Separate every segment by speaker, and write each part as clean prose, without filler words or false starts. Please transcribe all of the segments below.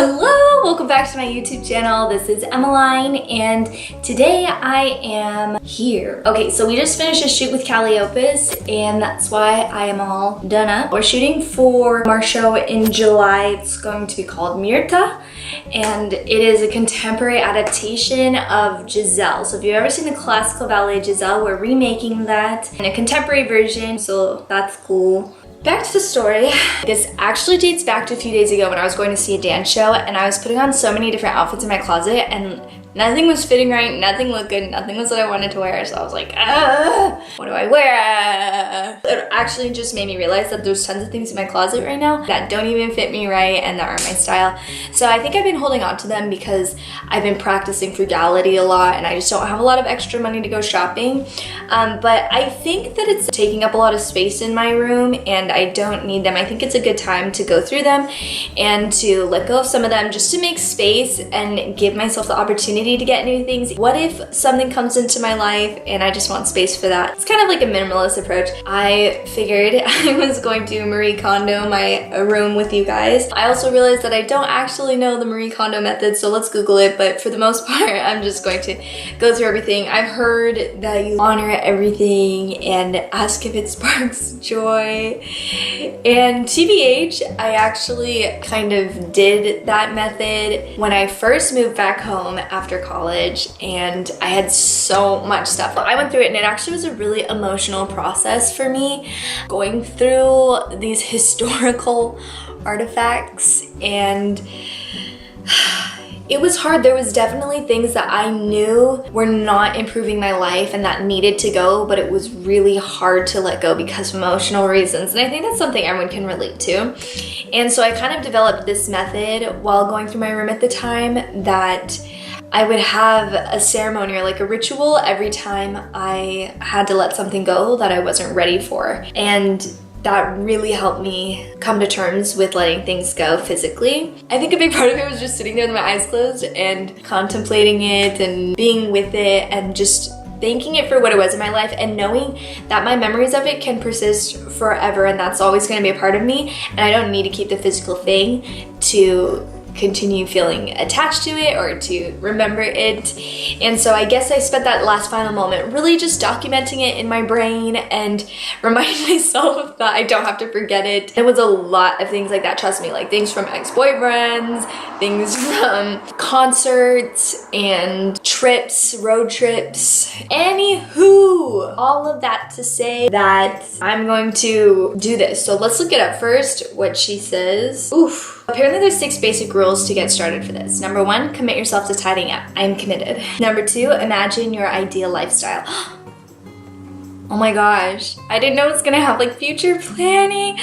Speaker 1: Hello, welcome back to my YouTube channel. This is Emeline and today I am here. Okay, so we just finished a shoot with Calliope's and that's why I am all done up. We're shooting for our show in July. It's going to be called Mirta and it is a contemporary adaptation of Giselle. So if you've ever seen the classical ballet Giselle, we're remaking that in a contemporary version, so that's cool. Back to the story. This actually dates back to a few days ago when I was going to see a dance show and I was putting on so many different outfits in my closet and nothing was fitting right, nothing looked good, nothing was what I wanted to wear. So I was like, what do I wear? It actually just made me realize that there's tons of things in my closet right now that don't even fit me right and that aren't my style. So I think I've been holding on to them because I've been practicing frugality a lot and I just don't have a lot of extra money to go shopping. But I think that it's taking up a lot of space in my room and I don't need them. I think it's a good time to go through them and to let go of some of them just to make space and give myself the opportunity to get new things. What if something comes into my life and I just want space for that? It's kind of like a minimalist approach. I figured I was going to Marie Kondo my room with you guys. I also realized that I don't actually know the Marie Kondo method, so let's Google it, but for the most part, I'm just going to go through everything. I've heard that you honor everything and ask if it sparks joy. And TBH, I actually kind of did that method when I first moved back home after college and I had so much stuff. I went through it and it actually was a really emotional process for me going through these historical artifacts and it was hard. There was definitely things that I knew were not improving my life and that needed to go, but it was really hard to let go because of emotional reasons. And I think that's something everyone can relate to. And so I kind of developed this method while going through my room at the time that I would have a ceremony or like a ritual every time I had to let something go that I wasn't ready for. And that really helped me come to terms with letting things go physically. I think a big part of it was just sitting there with my eyes closed and contemplating it and being with it and just thanking it for what it was in my life and knowing that my memories of it can persist forever and that's always going to be a part of me and I don't need to keep the physical thing to continue feeling attached to it or to remember it. And so I guess I spent that last final moment really just documenting it in my brain and reminding myself that I don't have to forget it. There was a lot of things like that, trust me, like things from ex-boyfriends, things from concerts and trips, road trips. Anywho, all of that to say that I'm going to do this. So let's look it up first, what she says. Oof. Apparently there's 6 basic rules to get started for this. Number 1, commit yourself to tidying up. I'm committed. Number 2, imagine your ideal lifestyle. Oh my gosh, I didn't know it's gonna have like future planning.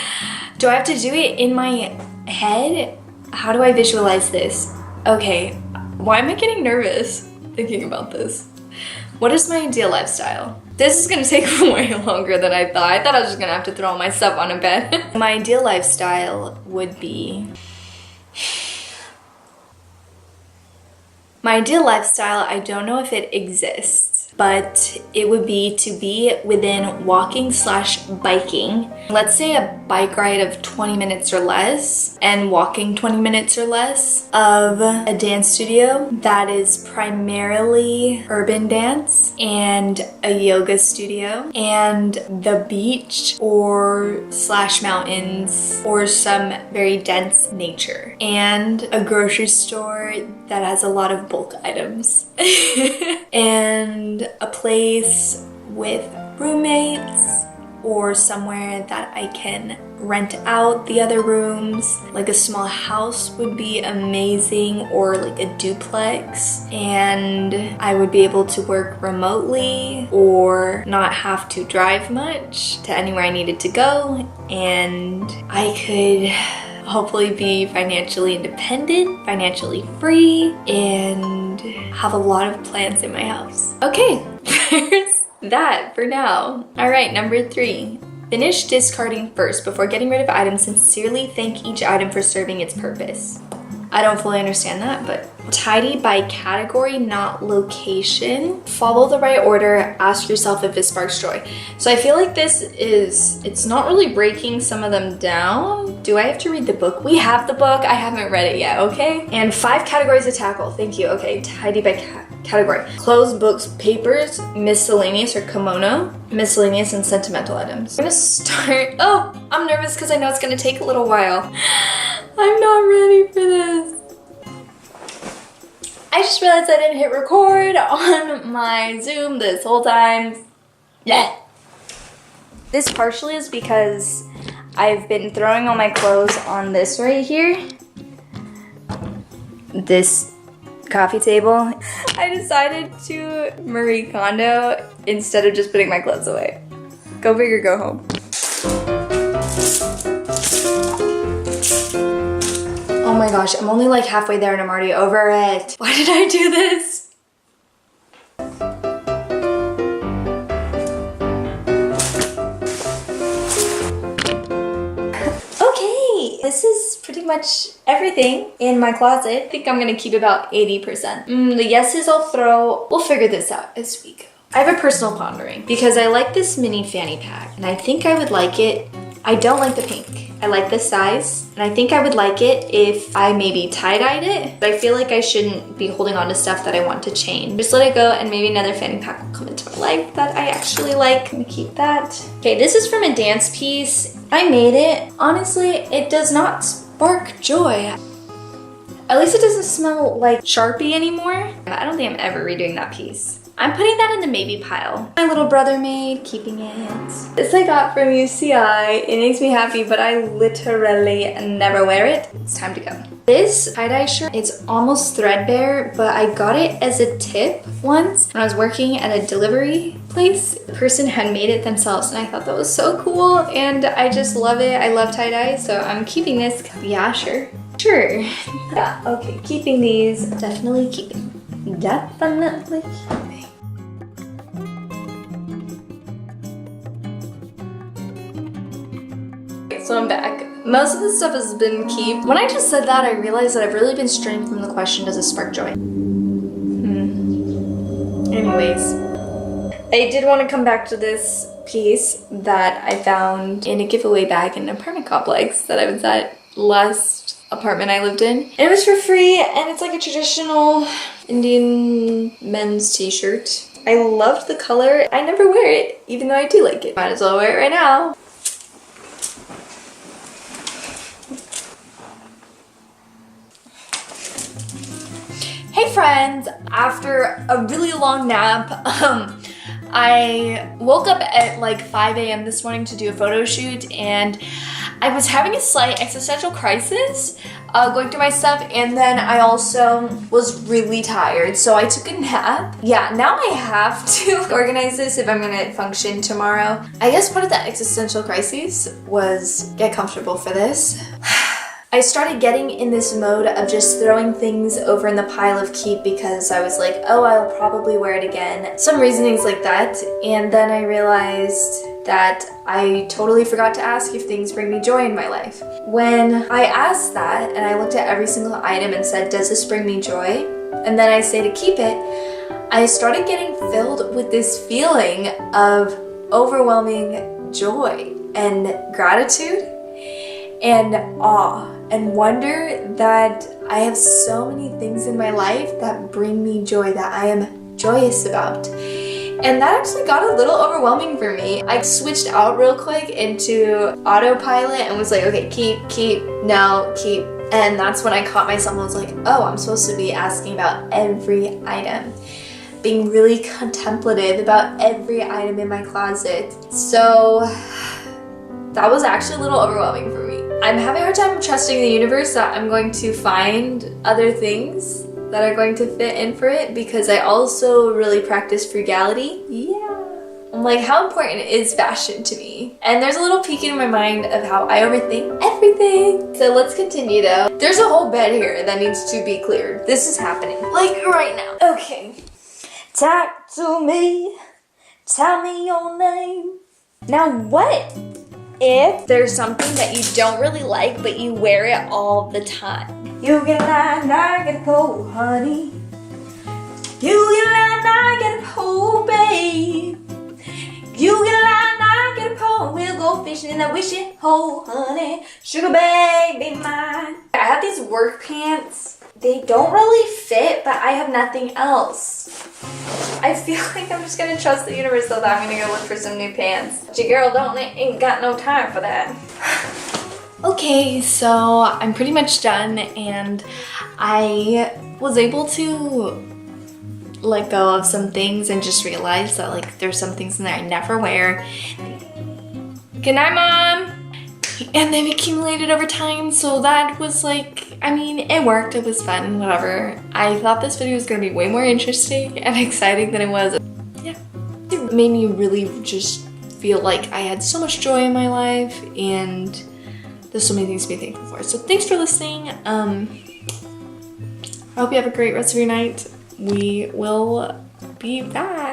Speaker 1: Do I have to do it in my head? How do I visualize this? Okay, why am I getting nervous thinking about this? What is my ideal lifestyle? This is gonna take way longer than I thought. I thought I was just gonna have to throw myself on a bed. My ideal lifestyle would be... My ideal lifestyle, I don't know if it exists, but it would be to be within walking/biking. Let's say a bike ride of 20 minutes or less and walking 20 minutes or less of a dance studio that is primarily urban dance and a yoga studio and the beach or / mountains or some very dense nature and a grocery store that has a lot of bulk items and a place with roommates or somewhere that I can rent out the other rooms. Like a small house would be amazing or like a duplex and I would be able to work remotely or not have to drive much to anywhere I needed to go and I could hopefully be financially independent, financially free, and have a lot of plants in my house. Okay, there's that for now. All right, number 3. Finish discarding first before getting rid of items. Sincerely thank each item for serving its purpose. I don't fully understand that, but tidy by category, not location. Follow the right order. Ask yourself if it sparks joy. So I feel like it's not really breaking some of them down. Do I have to read the book? We have the book. I haven't read it yet, okay? And 5 categories to tackle. Thank you. Okay, tidy by category. Clothes, books, papers, miscellaneous or kimono, miscellaneous and sentimental items. I'm gonna start. Oh, I'm nervous because I know it's gonna take a little while. I'm not ready for this. I just realized I didn't hit record on my Zoom this whole time. Yeah. This partially is because I've been throwing all my clothes on this right here. This coffee table. I decided to Marie Kondo instead of just putting my clothes away. Go big or go home. Oh my gosh, I'm only like halfway there and I'm already over it. Why did I do this? Okay, this is pretty much everything in my closet. I think I'm gonna keep about 80%. The yeses I'll throw. We'll figure this out as we go. I have a personal pondering because I like this mini fanny pack and I think I would like it. I don't like the pink. I like this size, and I think I would like it if I maybe tie-dyed it, but I feel like I shouldn't be holding on to stuff that I want to change. Just let it go, and maybe another fanny pack will come into my life that I actually like. I'm gonna keep that. Okay, this is from a dance piece. I made it. Honestly, it does not spark joy. At least it doesn't smell like Sharpie anymore. I don't think I'm ever redoing that piece. I'm putting that in the maybe pile. My little brother made, keeping it. This I got from UCI. It makes me happy, but I literally never wear it. It's time to go. This tie-dye shirt, it's almost threadbare, but I got it as a tip once when I was working at a delivery place. The person had made it themselves, and I thought that was so cool, and I just love it. I love tie-dye, so I'm keeping this. Yeah, sure. Sure. Yeah, okay, keeping these. Definitely keeping. Definitely keeping. So I'm back. Most of this stuff has been keep. When I just said that, I realized that I've really been straying from the question, does it spark joy? Anyways, I did want to come back to this piece that I found in a giveaway bag in an apartment complex that I was at last apartment I lived in. And it was for free, and it's like a traditional Indian men's t-shirt. I loved the color. I never wear it, even though I do like it. Might as well wear it right now. Hey friends, after a really long nap, I woke up at like 5 a.m. this morning to do a photo shoot, and I was having a slight existential crisis going through my stuff, and then I also was really tired, so I took a nap. Yeah, now I have to organize this if I'm gonna function tomorrow. I guess part of that existential crisis was get comfortable for this. I started getting in this mode of just throwing things over in the pile of keep because I was like, oh, I'll probably wear it again. Some reasonings like that. And then I realized that I totally forgot to ask if things bring me joy in my life. When I asked that and I looked at every single item and said, does this bring me joy? And then I say to keep it, I started getting filled with this feeling of overwhelming joy and gratitude and awe and wonder that I have so many things in my life that bring me joy, that I am joyous about. And that actually got a little overwhelming for me. I switched out real quick into autopilot and was like, okay, keep, no, keep. And that's when I caught myself and was like, oh, I'm supposed to be asking about every item. Being really contemplative about every item in my closet. So that was actually a little overwhelming for me. I'm having a hard time trusting the universe that I'm going to find other things that are going to fit in for it, because I also really practice frugality. Yeah. I'm like, how important is fashion to me? And there's a little peeking in my mind of how I overthink everything. So let's continue though. There's a whole bed here that needs to be cleared. This is happening, like right now. Okay. Talk to me. Tell me your name. Now what if there's something that you don't really like, but you wear it all the time. You get a line, I get a pole, honey. You get a line, I get a pole, babe. You get a line, I get a pole. We'll go fishing in that wishing hole, honey. Sugar baby mine. I have these work pants. They don't really fit, but I have nothing else. I feel like I'm just gonna trust the universe that I'm gonna go look for some new pants. But your girl ain't got no time for that. Okay, so I'm pretty much done, and I was able to let go of some things and just realize that like there's some things in there I never wear. Good night, Mom! And they've accumulated over time, so that was like, I mean, it worked, it was fun, whatever. I thought this video was gonna be way more interesting and exciting than it was. Yeah, it made me really just feel like I had so much joy in my life, and there's so many things to be thankful for. So thanks for listening. I hope you have a great rest of your night. We will be back.